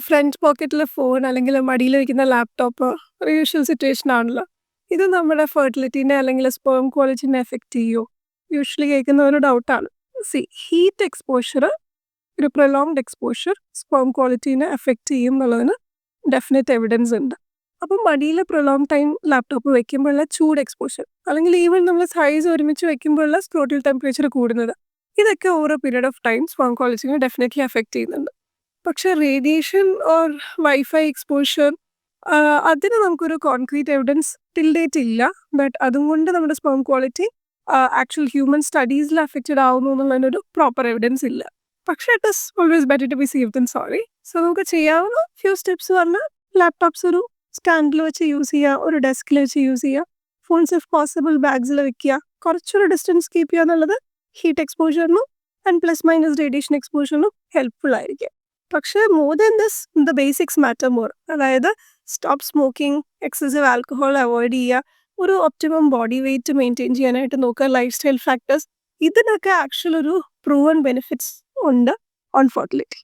Front പോക്കറ്റിലെ phone അല്ലെങ്കിൽ മടിയിൽ വെക്കുന്ന ലാപ്ടോപ്പ് ഒരു യൂഷ്വൽ സിറ്റുവേഷൻ ആണല്ലോ. ഇത് നമ്മുടെ ഫെർട്ടിലിറ്റീനെ അല്ലെങ്കിൽ സ്പേം ക്വാളിറ്റിനെ എഫക്റ്റ് ചെയ്യുമോ? യൂഷ്വലി കേൾക്കുന്ന ഒരു ഡൗട്ടാണ്. ഹീറ്റ് എക്സ്പോഷർ, ഒരു പ്രൊലോങ്ഡ് എക്സ്പോഷർ സ്പേം ക്വാളിറ്റീനെ എഫക്റ്റ് ചെയ്യും എന്നുള്ളതിന് ഡെഫിനറ്റ് എവിഡൻസ് ഉണ്ട്. അപ്പം മടിയിൽ പ്രൊലോങ് ടൈം ലാപ്ടോപ്പ് വെക്കുമ്പോഴുള്ള ചൂട് എക്സ്പോഷർ അല്ലെങ്കിൽ ഈവൻ നമ്മൾ സൈസ് ഒരുമിച്ച് വെക്കുമ്പോഴുള്ള സ്ക്രോട്ടൽ ടെമ്പറേച്ചർ കൂടുന്നത്, ഇതൊക്കെ over period of time sperm ക്വാളിറ്റിനെ ഡെഫിനറ്റ്ലി എഫക്റ്റ് ചെയ്യുന്നുണ്ട്. പക്ഷെ റേഡിയേഷൻ ഓർ വൈഫൈ എക്സ്പോഷർ, അതിന് നമുക്കൊരു കോൺക്രീറ്റ് എവിഡൻസ് ടിൽ ഡേറ്റ് ഇല്ല. ബട്ട് അതുകൊണ്ട് നമ്മുടെ സ്പേം ക്വാളിറ്റി ആക്ച്വൽ ഹ്യൂമൻ സ്റ്റഡീസിൽ അഫക്റ്റഡ് ആവുന്നു എന്നുള്ളതിനൊരു പ്രോപ്പർ എവിഡൻസ് ഇല്ല. പക്ഷേ it is always better to be safe than sorry. So നമുക്ക് ചെയ്യാവുന്ന ഫ്യൂ സ്റ്റെപ്സ് പറഞ്ഞാൽ ലാപ്ടോപ്സ് ഒരു സ്റ്റാൻഡിൽ വെച്ച് യൂസ് ചെയ്യുക, ഒരു ഡെസ്കിൽ വെച്ച് യൂസ് ചെയ്യുക, ഫോൺസ് ഇഫ് പോസിബിൾ ബാഗ്സിൽ വെക്കുക, കുറച്ചൊരു ഡിസ്റ്റൻസ് കീപ്പ് ചെയ്യുക എന്നുള്ളത് ഹീറ്റ് എക്സ്പോഷറിനും ആൻഡ് പ്ലസ് മൈനസ് റേഡിയേഷൻ എക്സ്പോഷറിനും ഹെൽപ്ഫുൾ ആയിരിക്കും. പക്ഷേ more than this the basics matter more. അതായത് stop smoking, excessive alcohol avoid ചെയ്യുക, ഒരു ഒപ്റ്റിമം ബോഡി വെയിറ്റ് മെയിൻറ്റെയിൻ ചെയ്യാനായിട്ട് നോക്കുക, ലൈഫ് സ്റ്റൈൽ ഫാക്ടേഴ്സ്, ഇതിനൊക്കെ ആക്ച്വൽ ഒരു പ്രൂവൺ ബെനിഫിറ്റ്സ് ഉണ്ട് ഓൺ ഫെർട്ടിലിറ്റി.